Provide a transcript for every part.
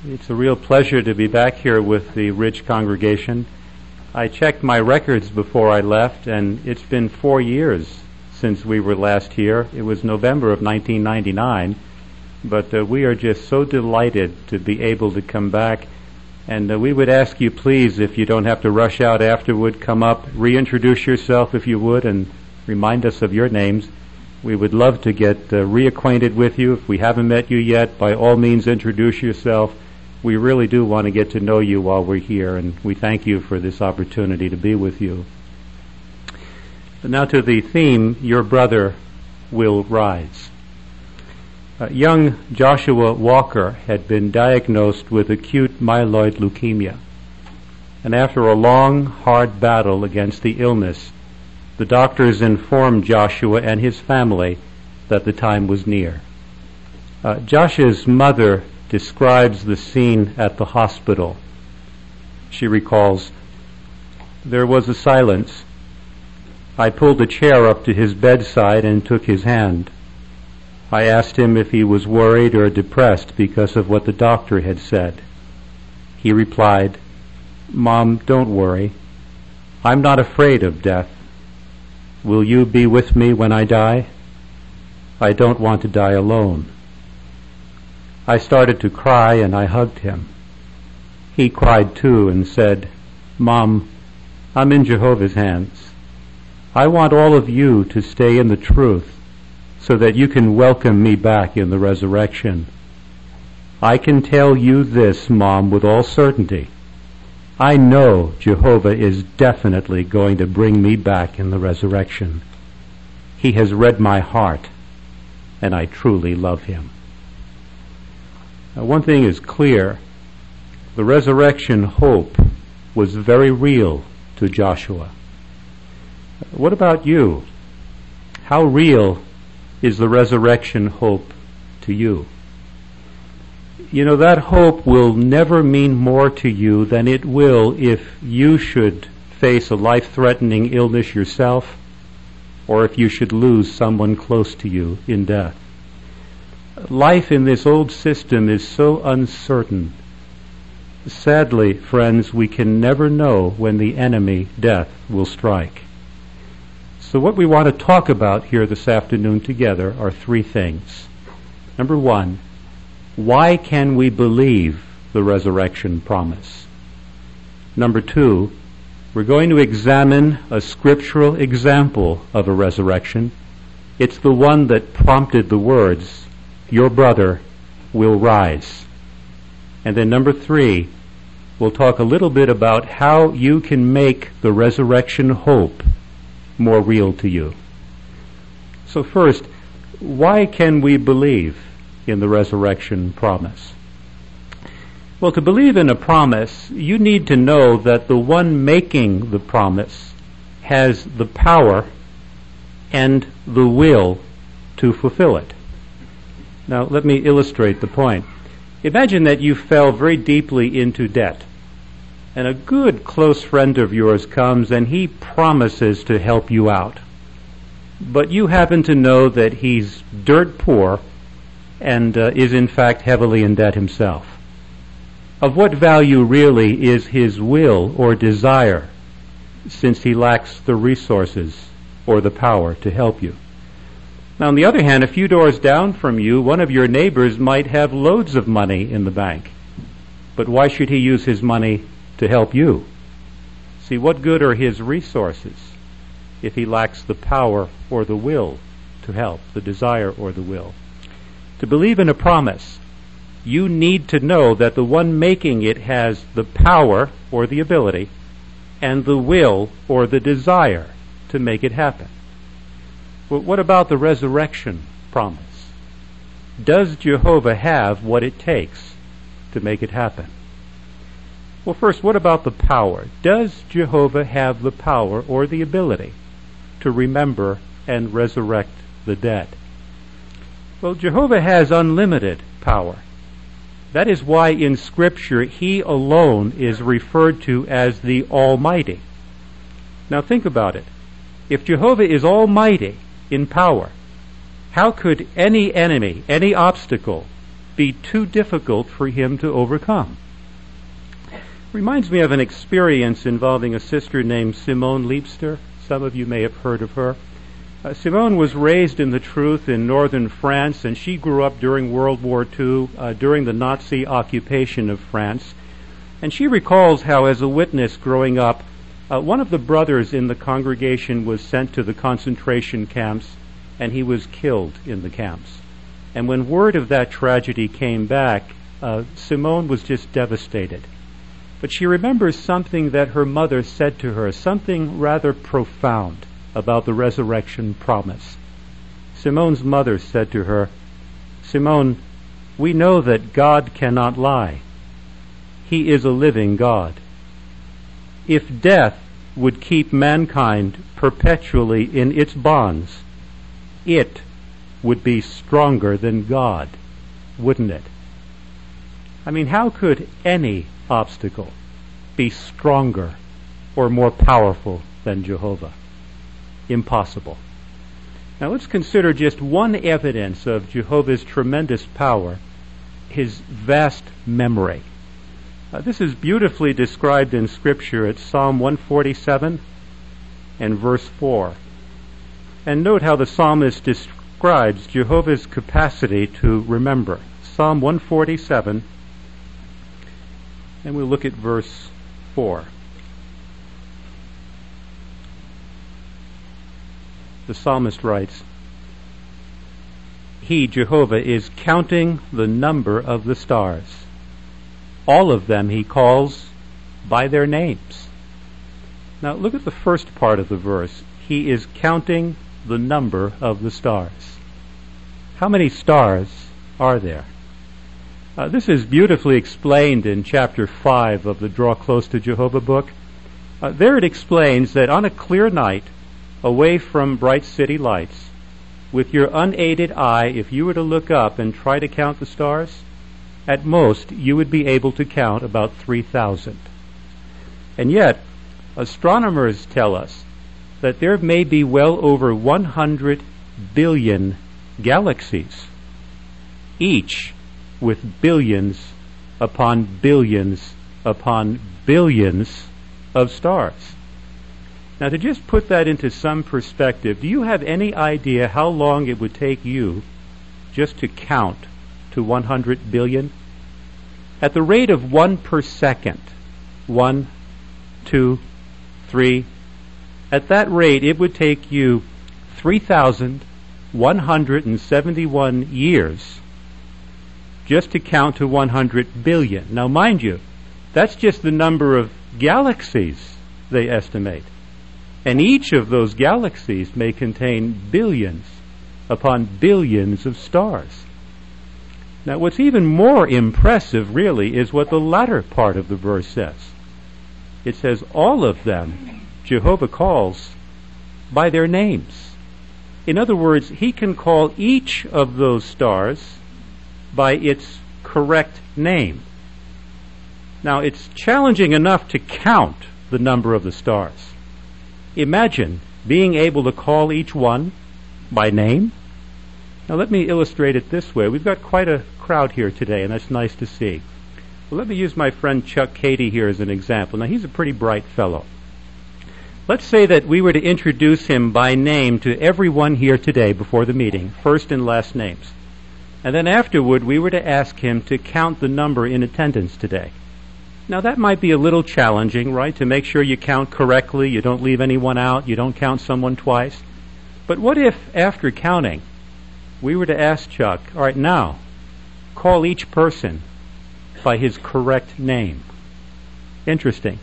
It's a real pleasure to be back here with the Ridge congregation. I checked my records before I left, and it's been 4 years since we were last here. It was November of 1999, but we are just so delighted to be able to come back. And we would ask you, please, if you don't have to rush out afterward, come up, reintroduce yourself if you would, and remind us of your names. We would love to get reacquainted with you. If we haven't met you yet, by all means introduce yourself. We really do want to get to know you while we're here, and we thank you for this opportunity to be with you. But now to the theme, Your Brother Will Rise. Young Joshua Walker had been diagnosed with acute myeloid leukemia, and after a long, hard battle against the illness, the doctors informed Joshua and his family that the time was near. Joshua's mother describes the scene at the hospital. She recalls, "There was a silence. I pulled a chair up to his bedside and took his hand. I asked him if he was worried or depressed because of what the doctor had said. He replied, 'Mom, don't worry. I'm not afraid of death. Will you be with me when I die? I don't want to die alone.' I started to cry and I hugged him. He cried too and said, 'Mom, I'm in Jehovah's hands. I want all of you to stay in the truth so that you can welcome me back in the resurrection. I can tell you this, Mom, with all certainty. I know Jehovah is definitely going to bring me back in the resurrection. He has read my heart, and I truly love him.'" Now, one thing is clear. The resurrection hope was very real to Joshua. What about you? How real is the resurrection hope to you? You know, that hope will never mean more to you than it will if you should face a life-threatening illness yourself, or if you should lose someone close to you in death. Life in this old system is so uncertain. Sadly, friends, we can never know when the enemy, death, will strike. So what we want to talk about here this afternoon together are three things. Number one, why can we believe the resurrection promise? Number two, we're going to examine a scriptural example of a resurrection. It's the one that prompted the words, "Your brother will rise." And then number three, we'll talk a little bit about how you can make the resurrection hope more real to you. So first, why can we believe in the resurrection promise? Well, to believe in a promise, you need to know that the one making the promise has the power and the will to fulfill it. Now, let me illustrate the point. Imagine that you fell very deeply into debt, and a good close friend of yours comes and he promises to help you out. But you happen to know that he's dirt poor and is in fact heavily in debt himself. Of what value really is his will or desire, since he lacks the resources or the power to help you? Now, on the other hand, a few doors down from you, one of your neighbors might have loads of money in the bank. But why should he use his money to help you? See, what good are his resources if he lacks the power or the will to help, the desire or the will? To believe in a promise, you need to know that the one making it has the power or the ability and the will or the desire to make it happen. But what about the resurrection promise? Does Jehovah have what it takes to make it happen? Well, first, what about the power? Does Jehovah have the power or the ability to remember and resurrect the dead? Well, Jehovah has unlimited power. That is why in Scripture he alone is referred to as the Almighty. Now think about it. If Jehovah is almighty in power, how could any enemy, any obstacle, be too difficult for him to overcome. Reminds me of an experience involving a sister named Simone Liebster. Some of you may have heard of her. Simone was raised in the truth in northern France, and she grew up during World War II, during the Nazi occupation of France. And she recalls how, as a witness growing up, one of the brothers in the congregation was sent to the concentration camps, and he was killed in the camps. And when word of that tragedy came back, Simone was just devastated. But she remembers something that her mother said to her, something rather profound about the resurrection promise. Simone's mother said to her, "Simone, we know that God cannot lie. He is a living God. If death would keep mankind perpetually in its bonds, it would be stronger than God, wouldn't it?" I mean, how could any obstacle be stronger or more powerful than Jehovah? Impossible. Now let's consider just one evidence of Jehovah's tremendous power, his vast memory. This is beautifully described in Scripture at Psalm 147 and verse 4. And note how the psalmist describes Jehovah's capacity to remember. Psalm 147, and we'll look at verse 4. The psalmist writes, "He, Jehovah, is counting the number of the stars. All of them he calls by their names." Now look at the first part of the verse. He is counting the number of the stars. How many stars are there? This is beautifully explained in chapter 5 of the Draw Close to Jehovah book. There it explains that on a clear night, away from bright city lights, with your unaided eye, if you were to look up and try to count the stars, at most you would be able to count about 3,000. And yet, astronomers tell us that there may be well over 100 billion galaxies, each with billions upon billions upon billions of stars. Now, to just put that into some perspective, do you have any idea how long it would take you just to count to 100 billion? At the rate of 1 per second, 1, 2, 3, at that rate it would take you 3,171 years just to count to 100 billion. Now, mind you, that's just the number of galaxies they estimate. And each of those galaxies may contain billions upon billions of stars. Now, what's even more impressive, really, is what the latter part of the verse says. It says, all of them Jehovah calls by their names. In other words, he can call each of those stars by its correct name. Now, it's challenging enough to count the number of the stars. Imagine being able to call each one by name. Now let me illustrate it this way. We've got quite a crowd here today, and that's nice to see. Well, let me use my friend Chuck Cady here as an example. Now he's a pretty bright fellow. Let's say that we were to introduce him by name to everyone here today before the meeting, first and last names. And then afterward we were to ask him to count the number in attendance today. Now that might be a little challenging, right? To make sure you count correctly, you don't leave anyone out, you don't count someone twice. But what if, after counting, we were to ask Chuck, all right, now, call each person by his correct name? Interesting.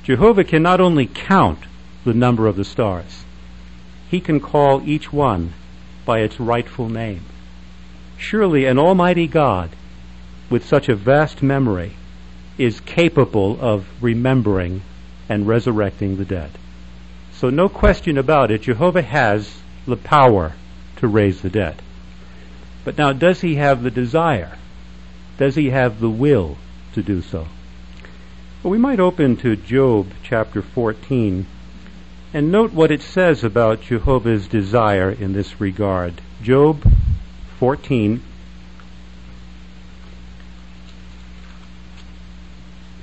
Jehovah can not only count the number of the stars, he can call each one by its rightful name. Surely an almighty God with such a vast memory is capable of remembering and resurrecting the dead. So no question about it, Jehovah has the power to raise the dead. But now, does he have the desire? Does he have the will to do so? Well, we might open to Job chapter 14 and note what it says about Jehovah's desire in this regard. Job 14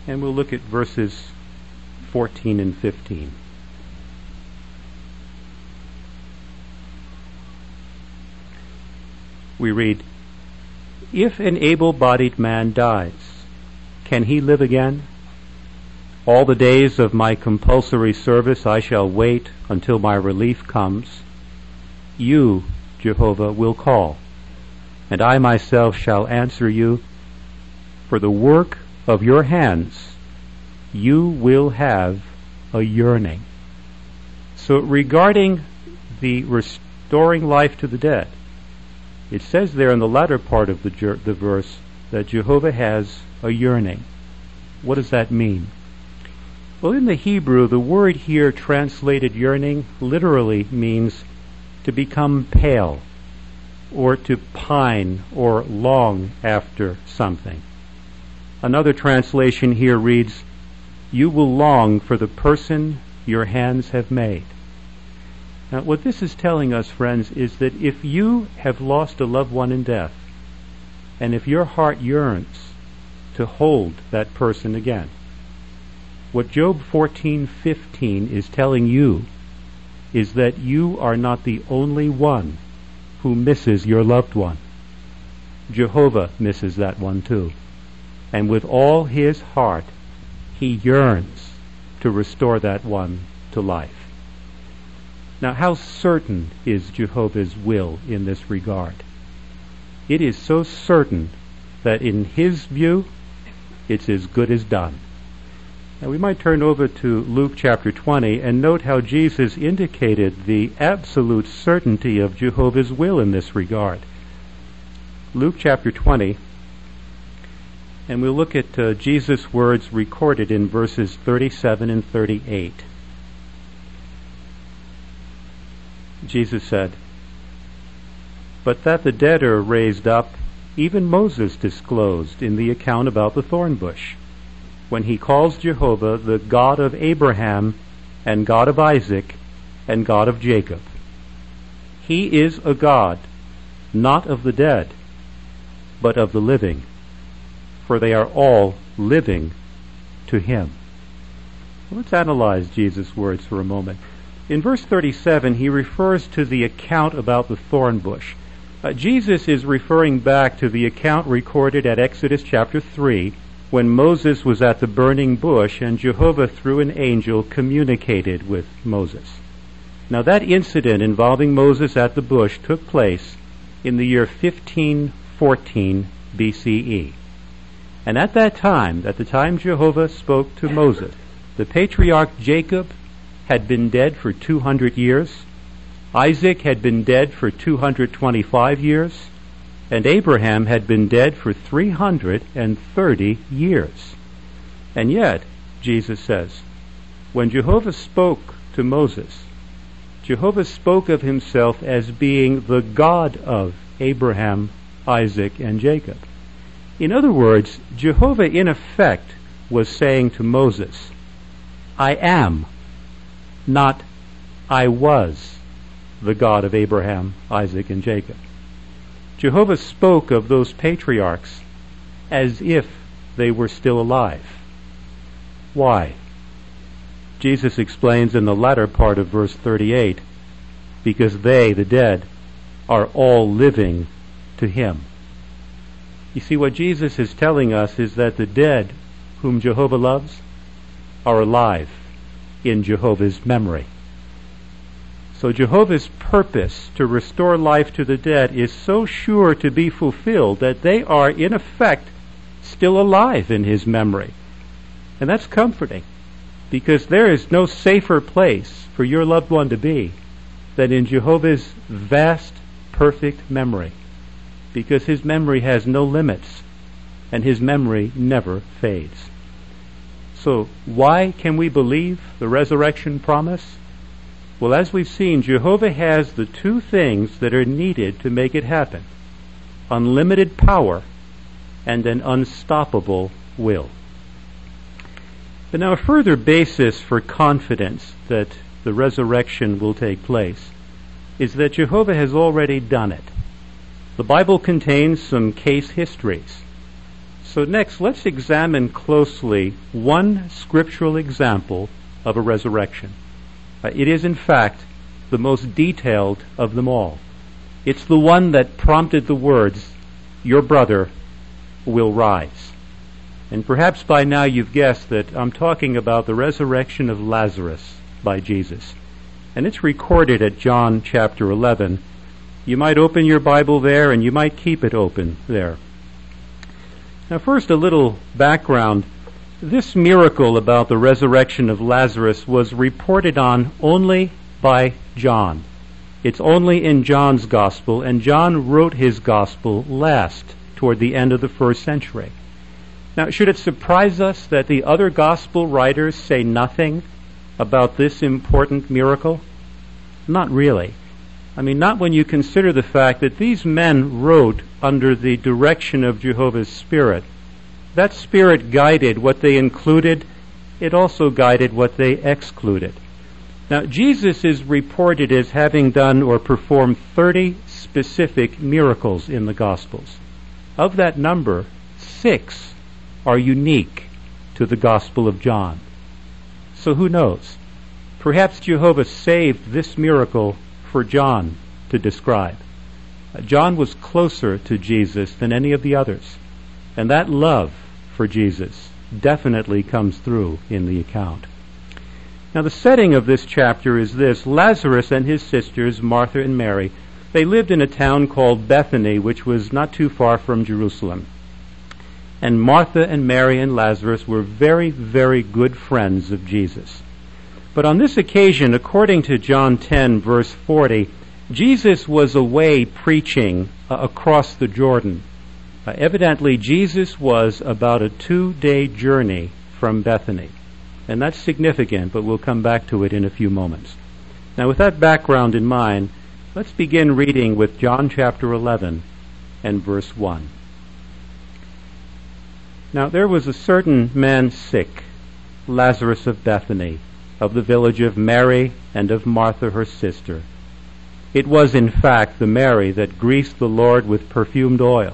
and we'll look at verses 14 and 15. We read, "If an able-bodied man dies, can he live again? All the days of my compulsory service I shall wait until my relief comes. You, Jehovah, will call, and I myself shall answer you. For the work of your hands you will have a yearning." So regarding the restoring life to the dead, it says there in the latter part of the verse that Jehovah has a yearning. What does that mean? Well, in the Hebrew, the word here translated yearning literally means to become pale, or to pine or long after something. Another translation here reads, "You will long for the person your hands have made." Now, what this is telling us, friends, is that if you have lost a loved one in death, and if your heart yearns to hold that person again, what Job 14:15 is telling you is that you are not the only one who misses your loved one. Jehovah misses that one too. And with all his heart, he yearns to restore that one to life. Now, how certain is Jehovah's will in this regard? It is so certain that in his view, it's as good as done. Now, we might turn over to Luke chapter 20 and note how Jesus indicated the absolute certainty of Jehovah's will in this regard. Luke chapter 20, and we'll look at Jesus' words recorded in verses 37 and 38. Jesus said, "But that the dead are raised up, even Moses disclosed in the account about the thorn bush, when he calls Jehovah the God of Abraham and God of Isaac and God of Jacob. He is a God, not of the dead, but of the living, for they are all living to him." Let's analyze Jesus' words for a moment. In verse 37, he refers to the account about the thorn bush. Jesus is referring back to the account recorded at Exodus chapter 3, when Moses was at the burning bush and Jehovah through an angel communicated with Moses. Now, that incident involving Moses at the bush took place in the year 1514 BCE. And at the time Jehovah spoke to Moses, the patriarch Jacob had been dead for 200 years, Isaac had been dead for 225 years, and Abraham had been dead for 330 years. And yet, Jesus says, when Jehovah spoke to Moses, Jehovah spoke of himself as being the God of Abraham, Isaac, and Jacob. In other words, Jehovah in effect was saying to Moses, "I am, not I was, the God of Abraham, Isaac, and Jacob." Jehovah spoke of those patriarchs as if they were still alive. Why? Jesus explains in the latter part of verse 38, because they, the dead, are all living to him. You see, what Jesus is telling us is that the dead, whom Jehovah loves, are alive in Jehovah's memory. So Jehovah's purpose to restore life to the dead is so sure to be fulfilled that they are, in effect, still alive in his memory. And that's comforting, because there is no safer place for your loved one to be than in Jehovah's vast, perfect memory, because his memory has no limits, and his memory never fades. So why can we believe the resurrection promise? Well, as we've seen, Jehovah has the two things that are needed to make it happen: unlimited power and an unstoppable will. But now, a further basis for confidence that the resurrection will take place is that Jehovah has already done it. The Bible contains some case histories. So next, let's examine closely one scriptural example of a resurrection. It is, in fact, the most detailed of them all. It's the one that prompted the words, "Your brother will rise." And perhaps by now you've guessed that I'm talking about the resurrection of Lazarus by Jesus. And it's recorded at John chapter 11. You might open your Bible there, and you might keep it open there. Now first, a little background. This miracle about the resurrection of Lazarus was reported on only by John. It's only in John's gospel, and John wrote his gospel last, toward the end of the first century. Now, should it surprise us that the other gospel writers say nothing about this important miracle? Not really. I mean, not when you consider the fact that these men wrote under the direction of Jehovah's Spirit. That Spirit guided what they included. It also guided what they excluded. Now, Jesus is reported as having done or performed 30 specific miracles in the Gospels. Of that number, 6 are unique to the Gospel of John. So who knows? Perhaps Jehovah saved this miracle for John to describe. John was closer to Jesus than any of the others, and that love for Jesus definitely comes through in the account. Now the setting of this chapter is this. Lazarus and his sisters, Martha and Mary, they lived in a town called Bethany, which was not too far from Jerusalem. And Martha and Mary and Lazarus were very, very good friends of Jesus. But on this occasion, according to John 10, verse 40, Jesus was away preaching across the Jordan. Evidently, Jesus was about a 2-day journey from Bethany. And that's significant, but we'll come back to it in a few moments. Now, with that background in mind, let's begin reading with John chapter 11 and verse 1. Now, there was a certain man sick, Lazarus of Bethany, of the village of Mary and of Martha her sister. It was, in fact, the Mary that greased the Lord with perfumed oil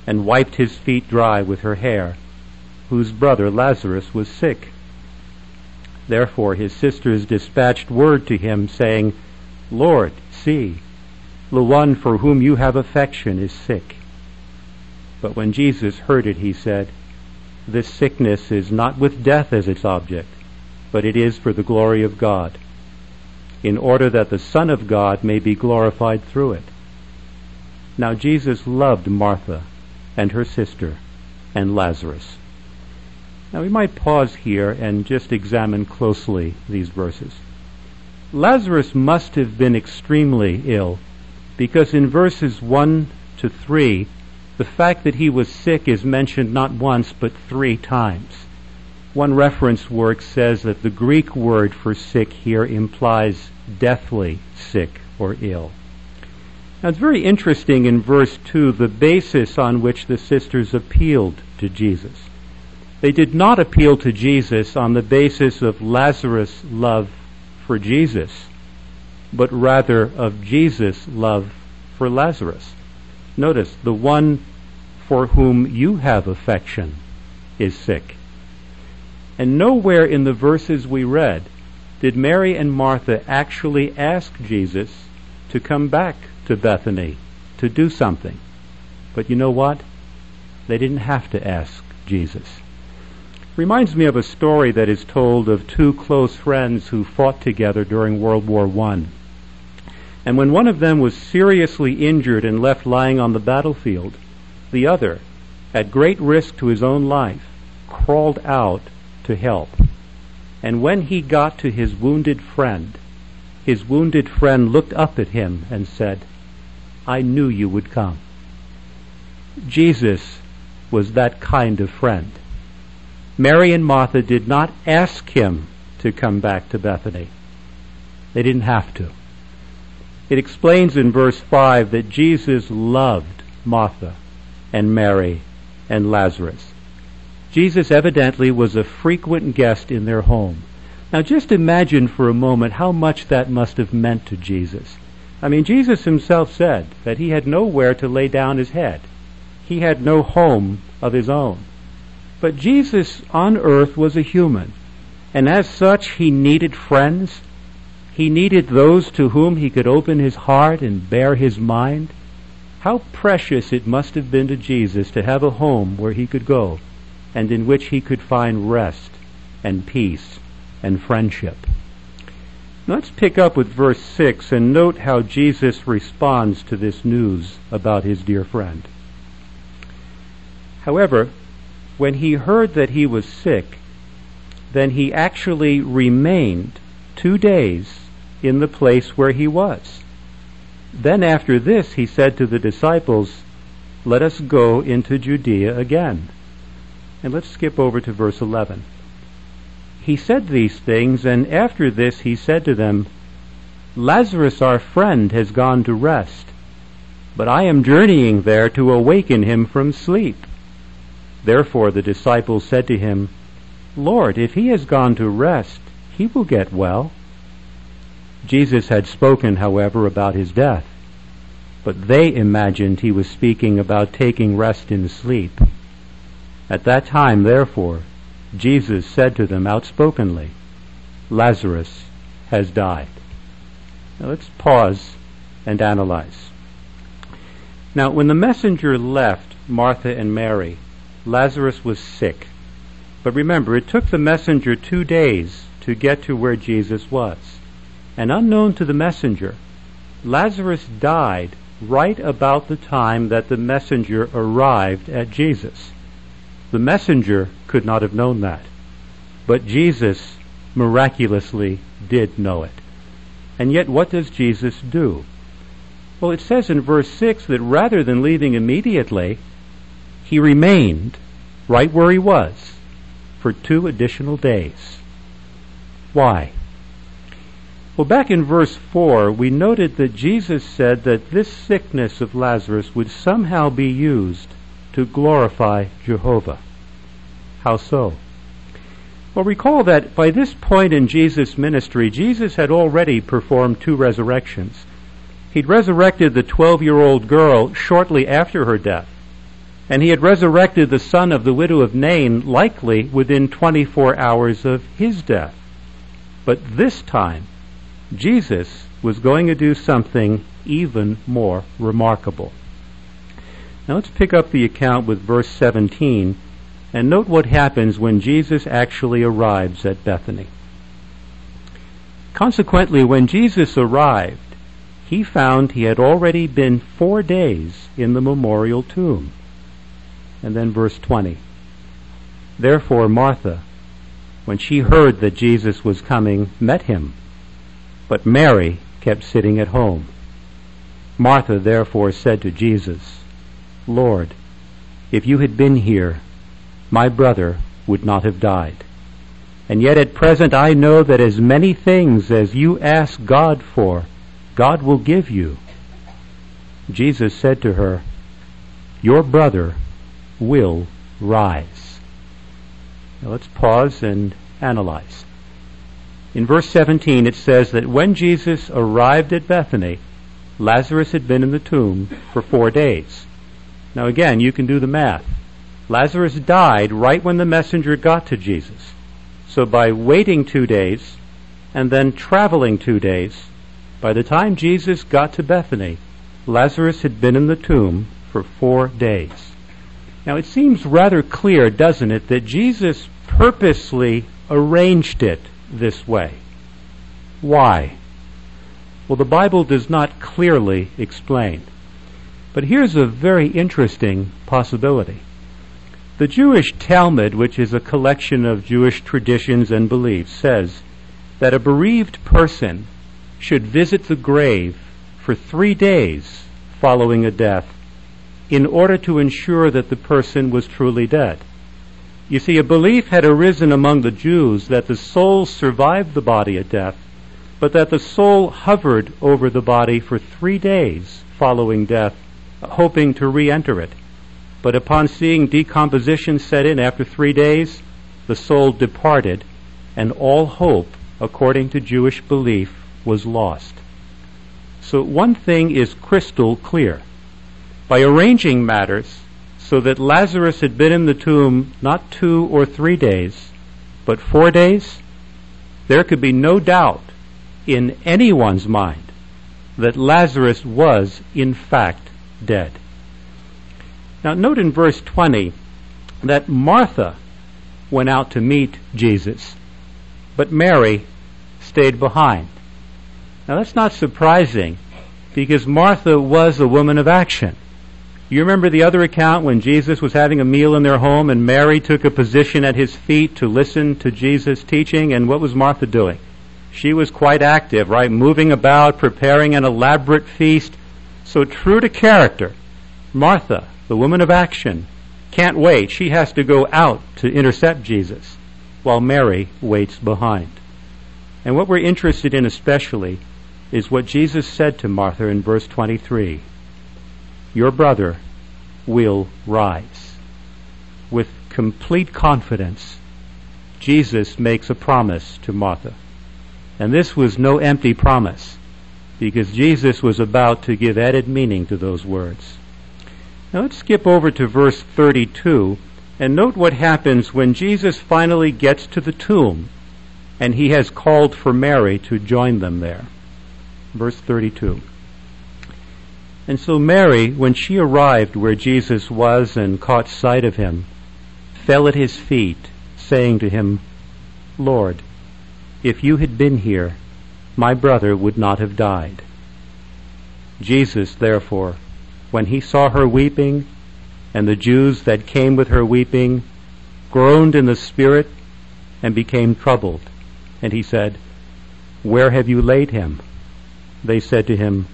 and wiped his feet dry with her hair, whose brother Lazarus was sick. Therefore his sisters dispatched word to him, saying, Lord, see, the one for whom you have affection is sick. But when Jesus heard it, he said, This sickness is not with death as its object, but it is for the glory of God, in order that the Son of God may be glorified through it. Now Jesus loved Martha and her sister and Lazarus. Now we might pause here and just examine closely these verses. Lazarus must have been extremely ill, because in verses 1 to 3, the fact that he was sick is mentioned not once but 3 times. One reference work says that the Greek word for sick here implies deathly sick or ill. Now it's very interesting in verse 2 the basis on which the sisters appealed to Jesus. They did not appeal to Jesus on the basis of Lazarus' love for Jesus, but rather of Jesus' love for Lazarus. Notice, the one for whom you have affection is sick. And nowhere in the verses we read did Mary and Martha actually ask Jesus to come back to Bethany to do something. But you know what? They didn't have to ask Jesus. Reminds me of a story that is told of 2 close friends who fought together during World War I. And when one of them was seriously injured and left lying on the battlefield, the other, at great risk to his own life, crawled out to help. And when he got to his wounded friend looked up at him and said, I knew you would come. Jesus was that kind of friend. Mary and Martha did not ask him to come back to Bethany. They didn't have to. It explains in verse 5 that Jesus loved Martha and Mary and Lazarus. Jesus evidently was a frequent guest in their home. Now just imagine for a moment how much that must have meant to Jesus. I mean, Jesus himself said that he had nowhere to lay down his head. He had no home of his own. But Jesus on earth was a human, and as such he needed friends. He needed those to whom he could open his heart and bare his mind. How precious it must have been to Jesus to have a home where he could go and in which he could find rest and peace and friendship. Let's pick up with verse 6 and note how Jesus responds to this news about his dear friend. However, when he heard that he was sick, then he actually remained 2 days in the place where he was. Then after this he said to the disciples, "Let us go into Judea again." And let's skip over to verse 11. He said these things, and after this he said to them, "Lazarus our friend has gone to rest, but I am journeying there to awaken him from sleep." Therefore the disciples said to him, "Lord, if he has gone to rest, he will get well." Jesus had spoken, however, about his death, but they imagined he was speaking about taking rest in sleep. At that time, therefore, Jesus said to them outspokenly, "Lazarus has died." Now let's pause and analyze. Now, when the messenger left Martha and Mary, Lazarus was sick. But remember, it took the messenger 2 days to get to where Jesus was. And unknown to the messenger, Lazarus died right about the time that the messenger arrived at Jesus. The messenger could not have known that, but Jesus miraculously did know it. And yet what does Jesus do? Well, it says in verse 6 that rather than leaving immediately, he remained right where he was for 2 additional days. Why? Well, back in verse 4, we noted that Jesus said that this sickness of Lazarus would somehow be used to glorify Jehovah. How so? Well, recall that by this point in Jesus' ministry, Jesus had already performed 2 resurrections. He'd resurrected the 12-year-old girl shortly after her death, and he had resurrected the son of the widow of Nain likely within 24 hours of his death. But this time, Jesus was going to do something even more remarkable. Now let's pick up the account with verse 17 and note what happens when Jesus actually arrives at Bethany. Consequently, when Jesus arrived, he found he had already been 4 days in the memorial tomb. And then verse 20. Therefore Martha, when she heard that Jesus was coming, met him, but Mary kept sitting at home. Martha therefore said to Jesus, "Lord, if you had been here, my brother would not have died. And yet at present I know that as many things as you ask God for, God will give you." Jesus said to her, "Your brother will rise." Now let's pause and analyze. In verse 17 it says that when Jesus arrived at Bethany, Lazarus had been in the tomb for 4 days. Now again, you can do the math. Lazarus died right when the messenger got to Jesus. So by waiting 2 days and then traveling 2 days, by the time Jesus got to Bethany, Lazarus had been in the tomb for 4 days. Now it seems rather clear, doesn't it, that Jesus purposely arranged it this way. Why? Well, the Bible does not clearly explain. But here's a very interesting possibility. The Jewish Talmud, which is a collection of Jewish traditions and beliefs, says that a bereaved person should visit the grave for 3 days following a death in order to ensure that the person was truly dead. You see, a belief had arisen among the Jews that the soul survived the body at death, but that the soul hovered over the body for 3 days following death, hoping to re-enter it. But upon seeing decomposition set in after 3 days, the soul departed, and all hope, according to Jewish belief, was lost. So one thing is crystal clear. By arranging matters so that Lazarus had been in the tomb not 2 or 3 days, but 4 days, there could be no doubt in anyone's mind that Lazarus was, in fact, dead. Now, note in verse 20 that Martha went out to meet Jesus, but Mary stayed behind. Now, that's not surprising, because Martha was a woman of action. You remember the other account when Jesus was having a meal in their home and Mary took a position at his feet to listen to Jesus' teaching, and what was Martha doing? She was quite active, right? Moving about, preparing an elaborate feast. So true to character, Martha, the woman of action, can't wait. She has to go out to intercept Jesus, while Mary waits behind. And what we're interested in especially is what Jesus said to Martha in verse 23. Your brother will rise. With complete confidence, Jesus makes a promise to Martha. And this was no empty promise, because Jesus was about to give added meaning to those words. Now let's skip over to verse 32 and note what happens when Jesus finally gets to the tomb and he has called for Mary to join them there. Verse 32. And so Mary, when she arrived where Jesus was and caught sight of him, fell at his feet, saying to him, Lord, if you had been here, my brother would not have died. Jesus, therefore, when he saw her weeping, and the Jews that came with her weeping, groaned in the spirit and became troubled. And he said, Where have you laid him? They said to him,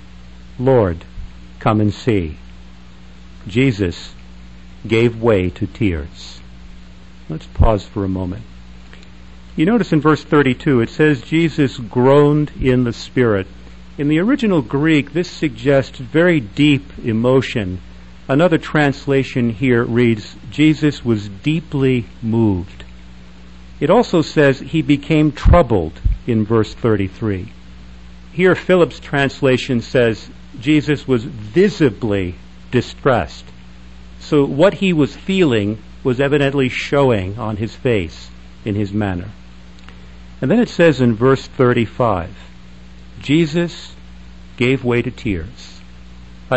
Lord, come and see. Jesus gave way to tears. Let's pause for a moment. You notice in verse 32, it says Jesus groaned in the Spirit. In the original Greek, this suggests very deep emotion. Another translation here reads, Jesus was deeply moved. It also says he became troubled in verse 33. Here, Philip's translation says Jesus was visibly distressed. So what he was feeling was evidently showing on his face, in his manner. And then it says in verse 35, Jesus gave way to tears.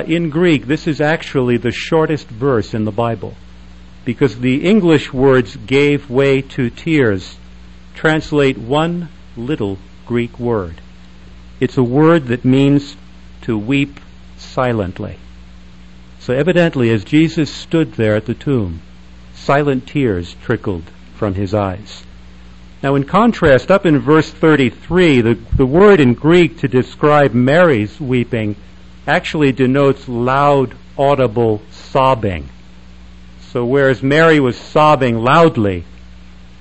In Greek, this is actually the shortest verse in the Bible, because the English words gave way to tears translate one little Greek word. It's a word that means to weep silently. So evidently, as Jesus stood there at the tomb, silent tears trickled from his eyes. Now, in contrast, up in verse 33, the word in Greek to describe Mary's weeping actually denotes loud, audible sobbing. So whereas Mary was sobbing loudly,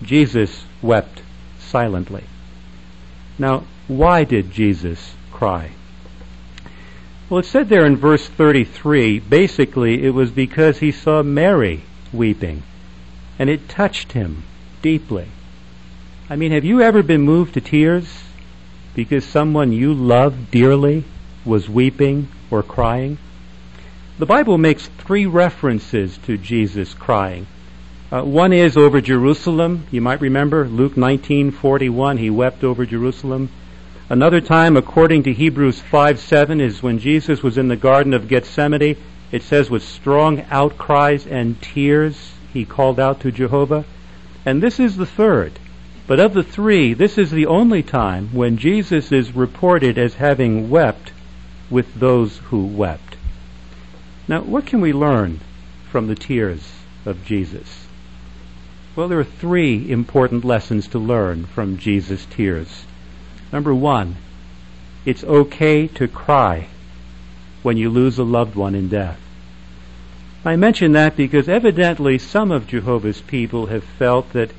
Jesus wept silently. Now, why did Jesus cry? Well, it said there in verse 33, basically it was because he saw Mary weeping, and it touched him deeply. I mean, have you ever been moved to tears because someone you love dearly was weeping or crying? The Bible makes 3 references to Jesus crying. One is over Jerusalem. You might remember Luke 19:41, he wept over Jerusalem. Another time, according to Hebrews 5:7, is when Jesus was in the Garden of Gethsemane. It says with strong outcries and tears he called out to Jehovah. And this is the third. But of the 3, this is the only time when Jesus is reported as having wept with those who wept. Now, what can we learn from the tears of Jesus? Well, there are 3 important lessons to learn from Jesus' tears. Number 1, it's okay to cry when you lose a loved one in death. I mention that because evidently some of Jehovah's people have felt that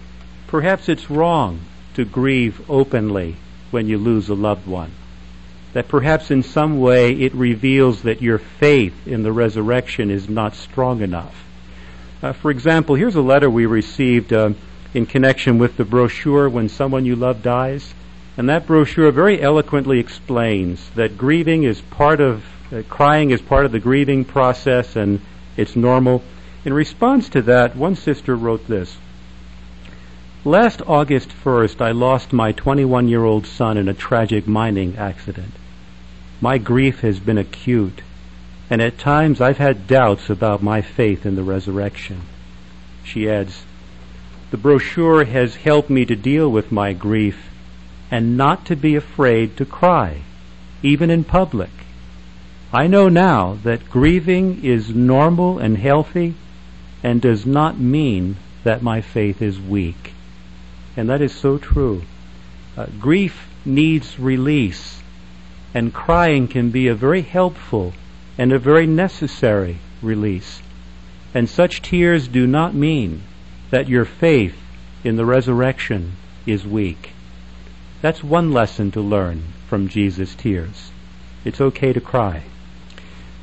perhaps it's wrong to grieve openly when you lose a loved one. That perhaps in some way it reveals that your faith in the resurrection is not strong enough. For example, here's a letter we received in connection with the brochure When Someone You Love Dies. And that brochure very eloquently explains that crying is part of the grieving process, and it's normal. In response to that, one sister wrote this: "Last August 1st, I lost my 21-year-old son in a tragic mining accident. My grief has been acute, and at times I've had doubts about my faith in the resurrection." She adds, "The brochure has helped me to deal with my grief and not to be afraid to cry, even in public. I know now that grieving is normal and healthy and does not mean that my faith is weak." And that is so true. Grief needs release, and crying can be a very helpful and a very necessary release. And such tears do not mean that your faith in the resurrection is weak. That's one lesson to learn from Jesus' tears. It's okay to cry.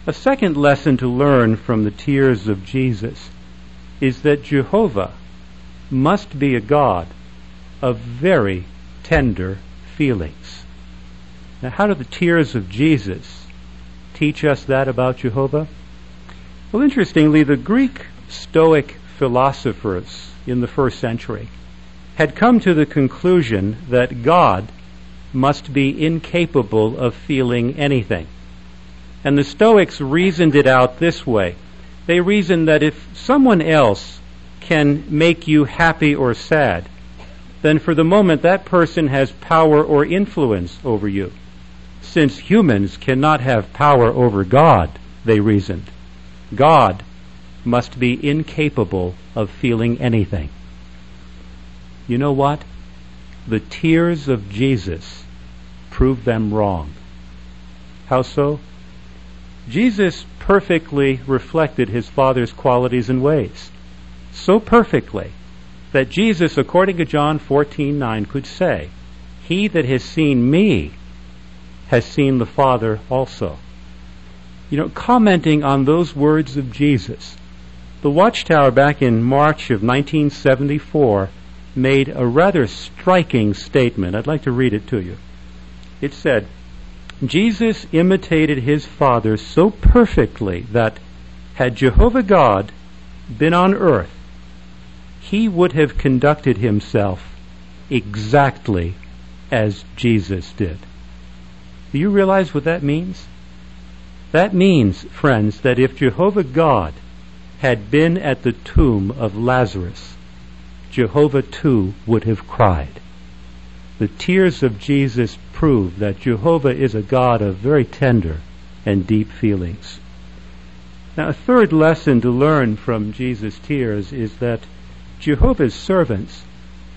A second lesson to learn from the tears of Jesus is that Jehovah must be a God of very tender feelings. Now, how do the tears of Jesus teach us that about Jehovah? Well, interestingly, the Greek Stoic philosophers in the first century had come to the conclusion that God must be incapable of feeling anything. And the Stoics reasoned it out this way. They reasoned that if someone else can make you happy or sad, then for the moment that person has power or influence over you. Since humans cannot have power over God, they reasoned, God must be incapable of feeling anything. You know what? The tears of Jesus prove them wrong. How so? Jesus perfectly reflected his Father's qualities and ways. So perfectly that Jesus, according to John 14:9, could say, "He that has seen me has seen the Father also." You know, commenting on those words of Jesus, the Watchtower back in March of 1974 made a rather striking statement. I'd like to read it to you. It said, "Jesus imitated his Father so perfectly that had Jehovah God been on earth, he would have conducted himself exactly as Jesus did." Do you realize what that means? That means, friends, that if Jehovah God had been at the tomb of Lazarus, Jehovah too would have cried. The tears of Jesus prove that Jehovah is a God of very tender and deep feelings. Now, a third lesson to learn from Jesus' tears is that Jehovah's servants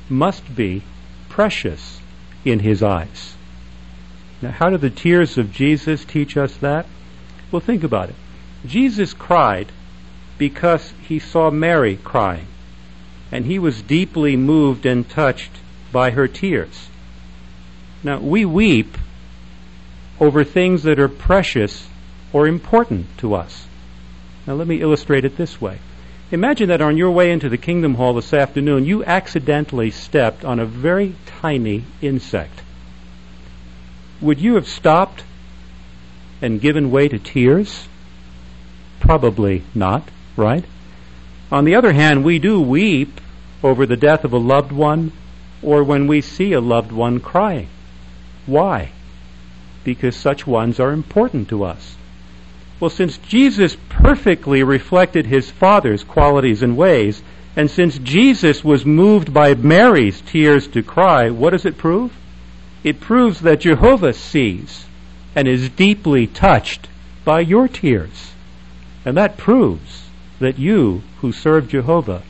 must be precious in his eyes. Now, how do the tears of Jesus teach us that? Well, think about it. Jesus cried because he saw Mary crying, and he was deeply moved and touched by her tears. Now, we weep over things that are precious or important to us. Now, let me illustrate it this way. Imagine that on your way into the Kingdom Hall this afternoon, you accidentally stepped on a very tiny insect. Would you have stopped and given way to tears? Probably not, right? On the other hand, we do weep over the death of a loved one or when we see a loved one crying. Why? Because such ones are important to us. Well, since Jesus perfectly reflected his Father's qualities and ways, and since Jesus was moved by Mary's tears to cry, what does it prove? It proves that Jehovah sees and is deeply touched by your tears. And that proves that you who serve Jehovah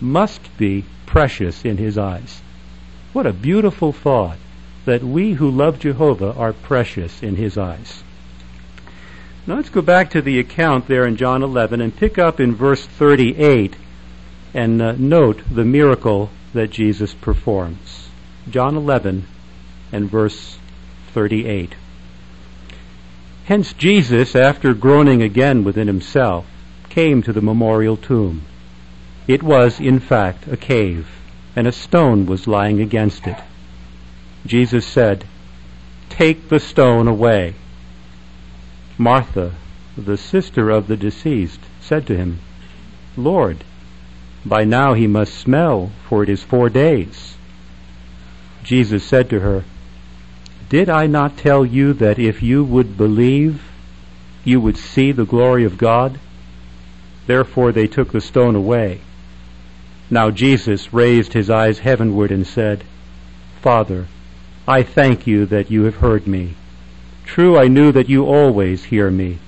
must be precious in his eyes. What a beautiful thought, that we who love Jehovah are precious in his eyes. Now let's go back to the account there in John 11 and pick up in verse 38 and note the miracle that Jesus performs. John 11 and verse 38. "Hence Jesus, after groaning again within himself, came to the memorial tomb. It was, in fact, a cave, and a stone was lying against it. Jesus said, 'Take the stone away.' Martha, the sister of the deceased, said to him, Lord, by now he must smell, for it is 4 days. Jesus said to her, Did I not tell you that if you would believe, you would see the glory of God? Therefore they took the stone away. Now Jesus raised his eyes heavenward and said, Father, I thank you that you have heard me. True, I knew that you always hear me,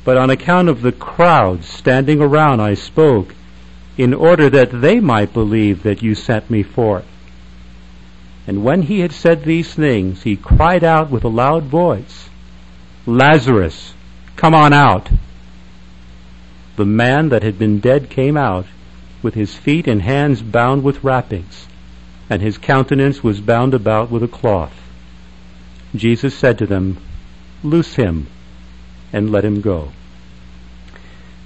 but on account of the crowds standing around I spoke, in order that they might believe that you sent me forth. And when he had said these things, he cried out with a loud voice, Lazarus, come on out. The man that had been dead came out, with his feet and hands bound with wrappings, and his countenance was bound about with a cloth. Jesus said to them, Loose him, and let him go.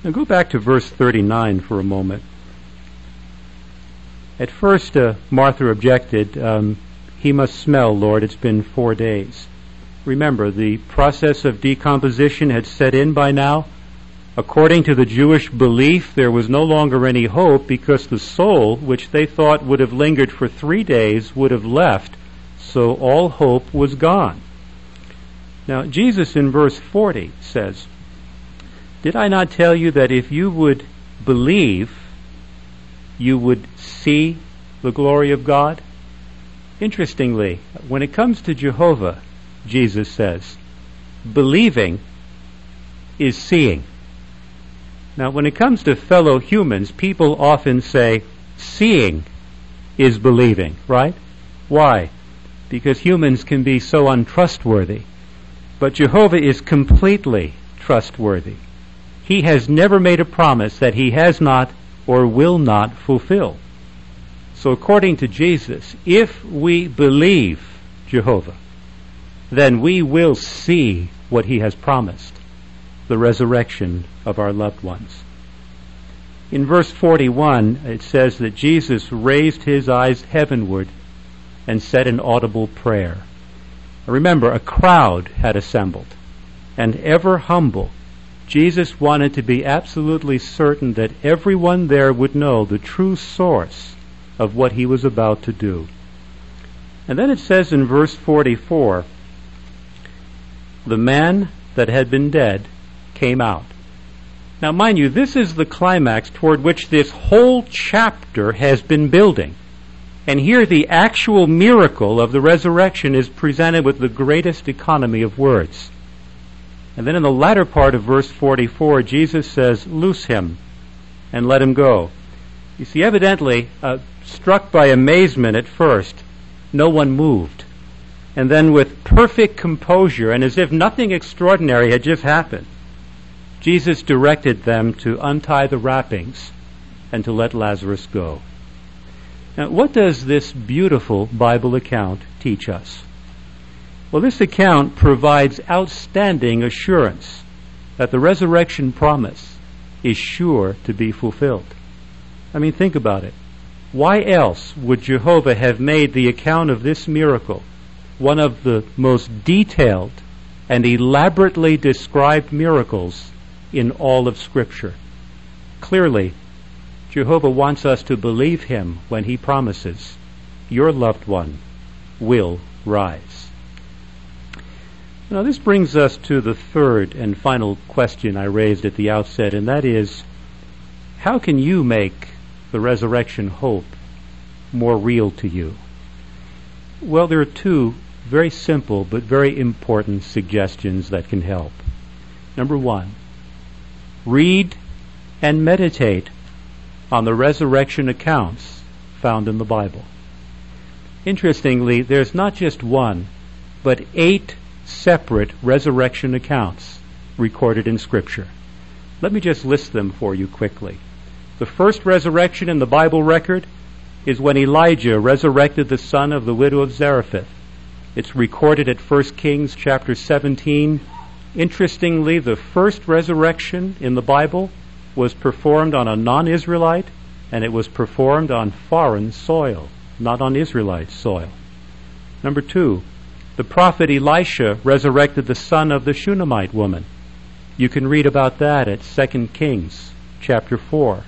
Now go back to verse 39 for a moment. At first, Martha objected, He must smell, Lord, it's been 4 days. Remember, the process of decomposition had set in by now. According to the Jewish belief, there was no longer any hope because the soul, which they thought would have lingered for 3 days, would have left, so all hope was gone. Now, Jesus in verse 40 says, Did I not tell you that if you would believe, you would see the glory of God? Interestingly, when it comes to Jehovah, Jesus says, believing is seeing. Now, when it comes to fellow humans, people often say, seeing is believing, right? Why? Because humans can be so untrustworthy. But Jehovah is completely trustworthy. He has never made a promise that he has not or will not fulfill. So according to Jesus, if we believe Jehovah, then we will see what he has promised, the resurrection of our loved ones. In verse 41, it says that Jesus raised his eyes heavenward and said an audible prayer. Remember, a crowd had assembled, and ever humble, Jesus wanted to be absolutely certain that everyone there would know the true source of what he was about to do. And then it says in verse 44, the man that had been dead came out. Now mind you, this is the climax toward which this whole chapter has been building. And here the actual miracle of the resurrection is presented with the greatest economy of words. And then in the latter part of verse 44, Jesus says, loose him and let him go. You see, evidently, struck by amazement at first, no one moved. And then with perfect composure and as if nothing extraordinary had just happened, Jesus directed them to untie the wrappings and to let Lazarus go. Now, what does this beautiful Bible account teach us? Well, this account provides outstanding assurance that the resurrection promise is sure to be fulfilled. I mean, think about it. Why else would Jehovah have made the account of this miracle one of the most detailed and elaborately described miracles in all of Scripture? Clearly, Jehovah wants us to believe him when he promises, your loved one will rise. Now, this brings us to the third and final question I raised at the outset, and that is, how can you make the resurrection hope more real to you? Well, there are two very simple but very important suggestions that can help. Number one, read and meditate on the resurrection accounts found in the Bible. Interestingly, there's not just one, but 8 separate resurrection accounts recorded in Scripture. Let me just list them for you quickly. The first resurrection in the Bible record is when Elijah resurrected the son of the widow of Zarephath. It's recorded at 1 Kings chapter 17. Interestingly, the first resurrection in the Bible was performed on a non-Israelite, and it was performed on foreign soil, not on Israelite soil. Number 2, the prophet Elisha resurrected the son of the Shunammite woman. You can read about that at 2 Kings chapter 4.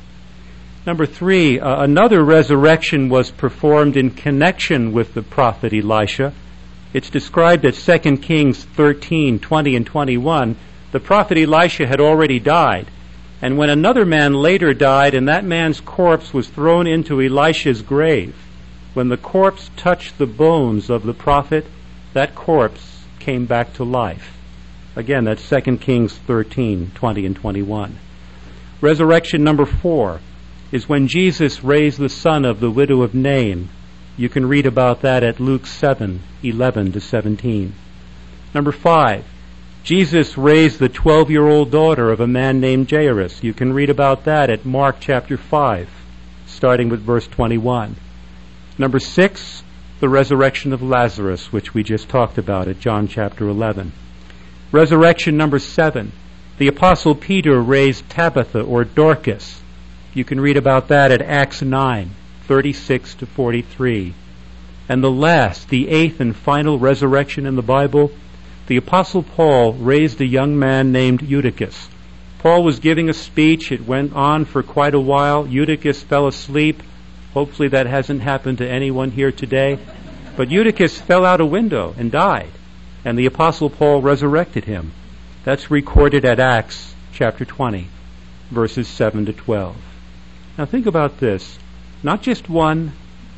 Number 3, another resurrection was performed in connection with the prophet Elisha. It's described at 2 Kings 13, 20 and 21. The prophet Elisha had already died. And when another man later died, and that man's corpse was thrown into Elisha's grave, when the corpse touched the bones of the prophet, that corpse came back to life. Again, that's 2 Kings 13, 20 and 21. Resurrection number 4 is when Jesus raised the son of the widow of Nain. You can read about that at Luke 7, 11 to 17. Number 5, Jesus raised the 12-year-old daughter of a man named Jairus. You can read about that at Mark chapter 5, starting with verse 21. Number 6, the resurrection of Lazarus, which we just talked about at John chapter 11. Resurrection number 7, the Apostle Peter raised Tabitha or Dorcas. You can read about that at Acts 9, 36 to 43. And the last, the 8th and final resurrection in the Bible, the Apostle Paul raised a young man named Eutychus. Paul was giving a speech. It went on for quite a while. Eutychus fell asleep. Hopefully that hasn't happened to anyone here today. But Eutychus fell out a window and died. And the Apostle Paul resurrected him. That's recorded at Acts chapter 20, verses 7 to 12. Now think about this. Not just one,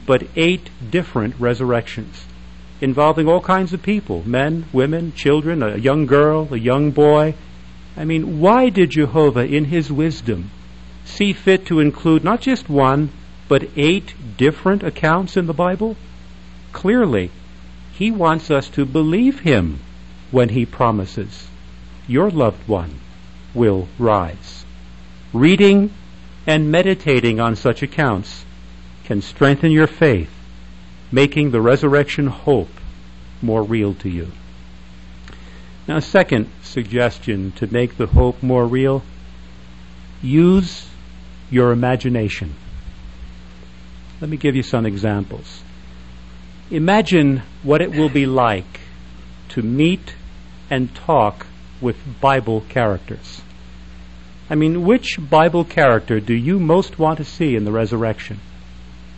but 8 different resurrections involving all kinds of people, men, women, children, a young girl, a young boy. I mean, why did Jehovah, in his wisdom, see fit to include not just one, but 8 different accounts in the Bible? Clearly, he wants us to believe him when he promises your loved one will rise. Reading and meditating on such accounts can strengthen your faith, making the resurrection hope more real to you. Now, second suggestion to make the hope more real, use your imagination. Let me give you some examples. Imagine what it will be like to meet and talk with Bible characters. I mean, which Bible character do you most want to see in the resurrection?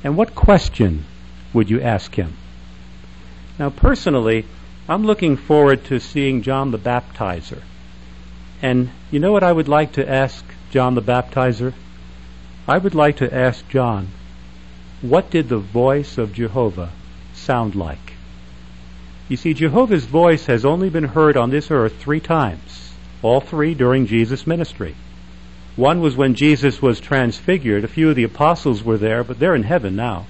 And what question would you ask him? Now, personally, I'm looking forward to seeing John the Baptizer. And you know what I would like to ask John the Baptizer? I would like to ask John, what did the voice of Jehovah sound like? You see, Jehovah's voice has only been heard on this earth 3 times, all 3 during Jesus' ministry. One was when Jesus was transfigured. A few of the apostles were there, but they're in heaven now.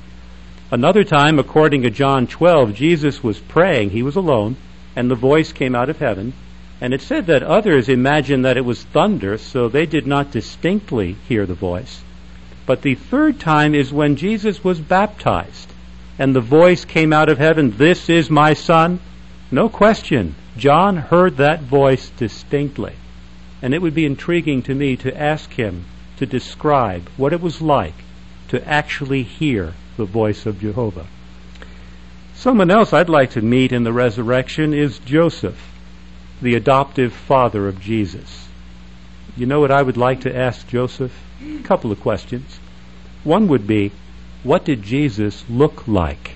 Another time, according to John 12, Jesus was praying. He was alone, and the voice came out of heaven. And it said that others imagined that it was thunder, so they did not distinctly hear the voice. But the third time is when Jesus was baptized, and the voice came out of heaven, "This is my Son." No question, John heard that voice distinctly. And it would be intriguing to me to ask him to describe what it was like to actually hear the voice of Jehovah. Someone else I'd like to meet in the resurrection is Joseph, the adoptive father of Jesus. You know what I would like to ask Joseph? A couple of questions. One would be, what did Jesus look like?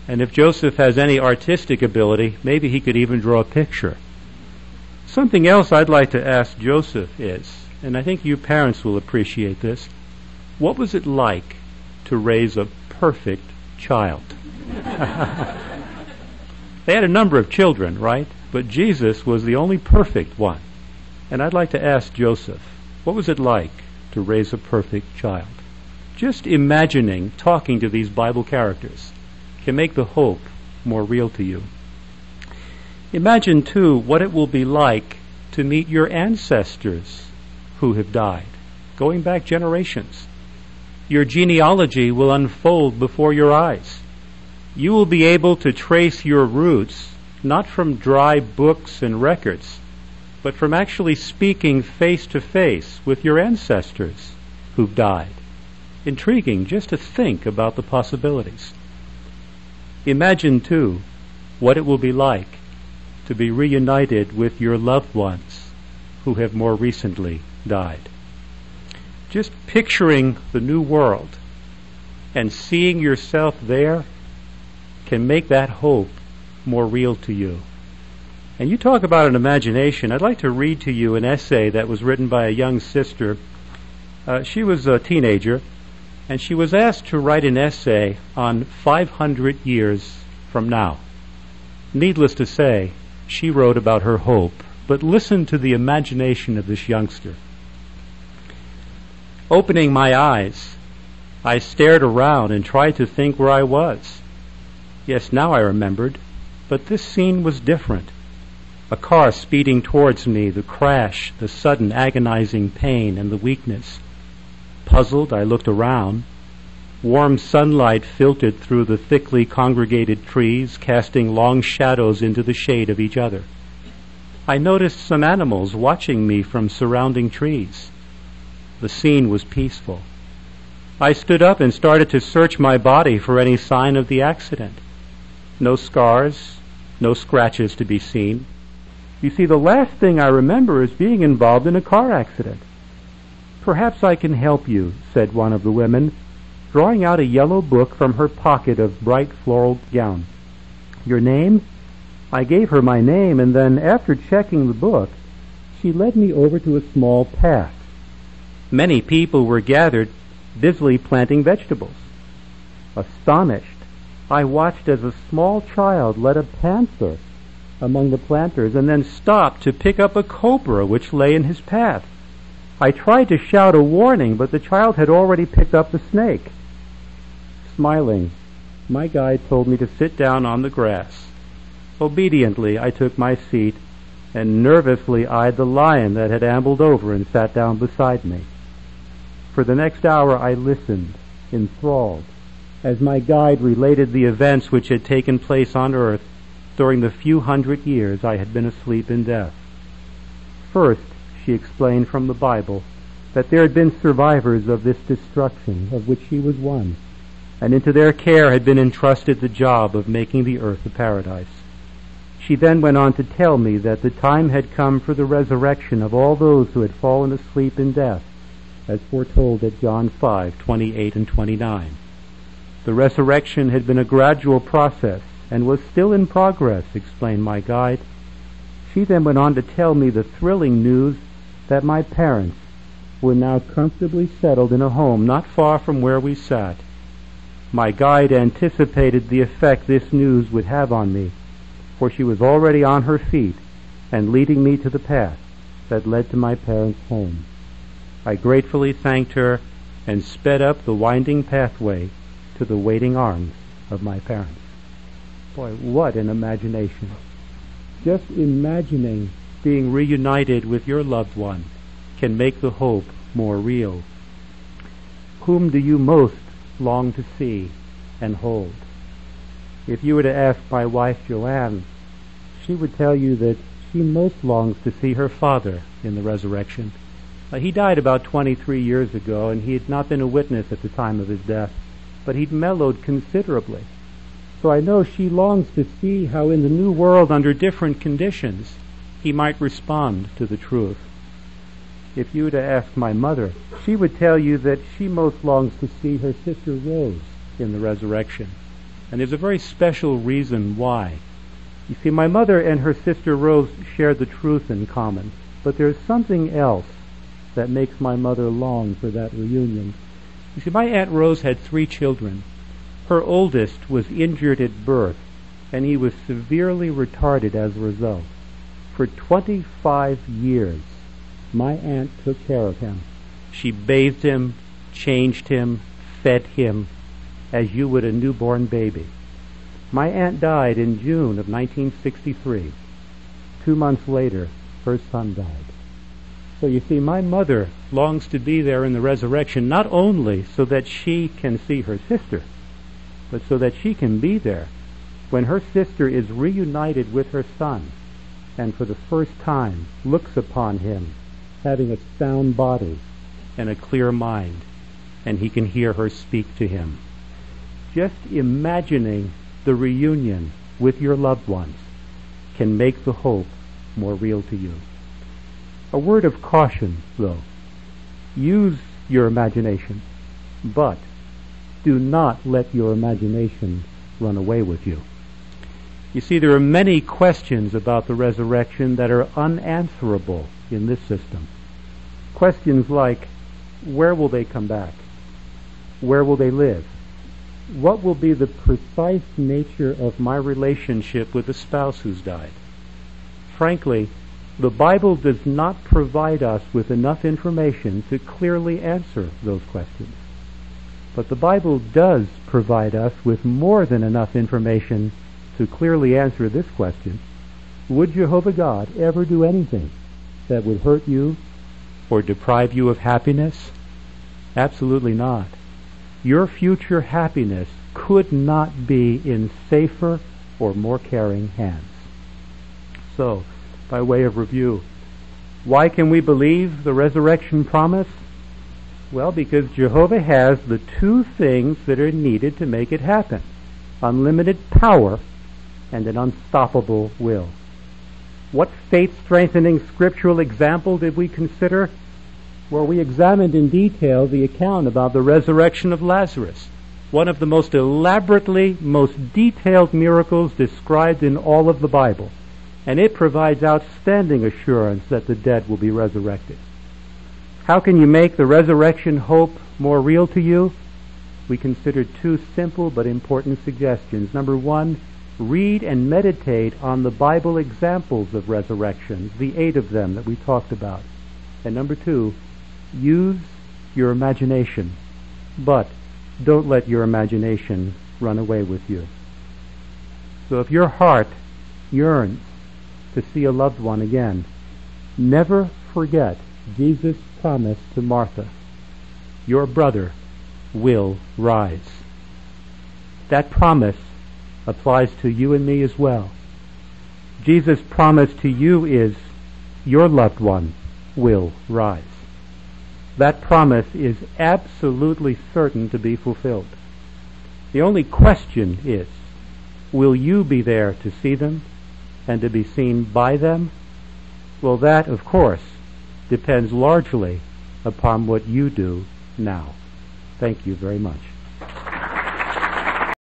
And if Joseph has any artistic ability, maybe he could even draw a picture. Something else I'd like to ask Joseph is, and I think you parents will appreciate this, what was it like to raise a perfect child? They had a number of children, right? But Jesus was the only perfect one. And I'd like to ask Joseph, what was it like to raise a perfect child? Just imagining talking to these Bible characters can make the hope more real to you. Imagine, too, what it will be like to meet your ancestors who have died, going back generations. Your genealogy will unfold before your eyes. You will be able to trace your roots, not from dry books and records, but from actually speaking face to face with your ancestors who've died. Intriguing just to think about the possibilities. Imagine, too, what it will be like to be reunited with your loved ones who have more recently died. Just picturing the new world and seeing yourself there can make that hope more real to you. And you talk about an imagination. I'd like to read to you an essay that was written by a young sister. She was a teenager, and she was asked to write an essay on 500 years from now. Needless to say, she wrote about her hope, but listen to the imagination of this youngster. Opening my eyes, I stared around and tried to think where I was. Yes, now I remembered, but this scene was different. A car speeding towards me, the crash, the sudden agonizing pain, and the weakness. Puzzled, I looked around. Warm sunlight filtered through the thickly congregated trees, casting long shadows into the shade of each other. I noticed some animals watching me from surrounding trees. The scene was peaceful. I stood up and started to search my body for any sign of the accident. No scars, no scratches to be seen. You see, the last thing I remember is being involved in a car accident. "Perhaps I can help you," said one of the women, drawing out a yellow book from her pocket of bright floral gown. "Your name?" I gave her my name, and then, after checking the book, she led me over to a small path. Many people were gathered, busily planting vegetables. Astonished, I watched as a small child led a panther among the planters and then stopped to pick up a cobra which lay in his path. I tried to shout a warning, but the child had already picked up the snake. Smiling, my guide told me to sit down on the grass. Obediently, I took my seat and nervously eyed the lion that had ambled over and sat down beside me. For the next hour I listened, enthralled, as my guide related the events which had taken place on earth during the few hundred years I had been asleep in death. First, she explained from the Bible that there had been survivors of this destruction, of which she was one, and into their care had been entrusted the job of making the earth a paradise. She then went on to tell me that the time had come for the resurrection of all those who had fallen asleep in death, as foretold at John 5:28 and 29. The resurrection had been a gradual process and was still in progress, explained my guide. She then went on to tell me the thrilling news that my parents were now comfortably settled in a home not far from where we sat. My guide anticipated the effect this news would have on me, for she was already on her feet and leading me to the path that led to my parents' home. I gratefully thanked her and sped up the winding pathway to the waiting arms of my parents. Boy, what an imagination. Just imagining being reunited with your loved one can make the hope more real. Whom do you most long to see and hold? If you were to ask my wife Joanne, she would tell you that she most longs to see her father in the resurrection. He died about 23 years ago, and he had not been a witness at the time of his death, but he'd mellowed considerably. So I know she longs to see how in the new world, under different conditions, he might respond to the truth. If you were to ask my mother, she would tell you that she most longs to see her sister Rose in the resurrection. And there's a very special reason why. You see, my mother and her sister Rose share the truth in common, but there's something else that makes my mother long for that reunion. You see, my Aunt Rose had 3 children. Her oldest was injured at birth, and he was severely retarded as a result. For 25 years, my aunt took care of him. She bathed him, changed him, fed him, as you would a newborn baby. My aunt died in June of 1963. 2 months later, her son died. So you see, my mother longs to be there in the resurrection, not only so that she can see her sister, but so that she can be there when her sister is reunited with her son and for the first time looks upon him having a sound body and a clear mind, and he can hear her speak to him. Just imagining the reunion with your loved ones can make the hope more real to you. A word of caution, though. Use your imagination, but do not let your imagination run away with you. You see, there are many questions about the resurrection that are unanswerable in this system. Questions like, where will they come back? Where will they live? What will be the precise nature of my relationship with the spouse who's died? Frankly, the Bible does not provide us with enough information to clearly answer those questions. But the Bible does provide us with more than enough information to clearly answer this question. Would Jehovah God ever do anything that would hurt you or deprive you of happiness? Absolutely not. Your future happiness could not be in safer or more caring hands. So, by way of review, why can we believe the resurrection promise? Well, because Jehovah has the two things that are needed to make it happen: unlimited power and an unstoppable will. What faith-strengthening scriptural example did we consider? Well, we examined in detail the account about the resurrection of Lazarus, one of the most elaborately, most detailed miracles described in all of the Bible, and it provides outstanding assurance that the dead will be resurrected. How can you make the resurrection hope more real to you? We considered two simple but important suggestions. Number one, read and meditate on the Bible examples of resurrections, the 8 of them that we talked about. And number two, use your imagination, but don't let your imagination run away with you. So if your heart yearns to see a loved one again, never forget Jesus' promise to Martha: your brother will rise. That promise applies to you and me as well. Jesus' promise to you is your loved one will rise. That promise is absolutely certain to be fulfilled. The only question is, will you be there to see them and to be seen by them? Well, that, of course, depends largely upon what you do now. Thank you very much.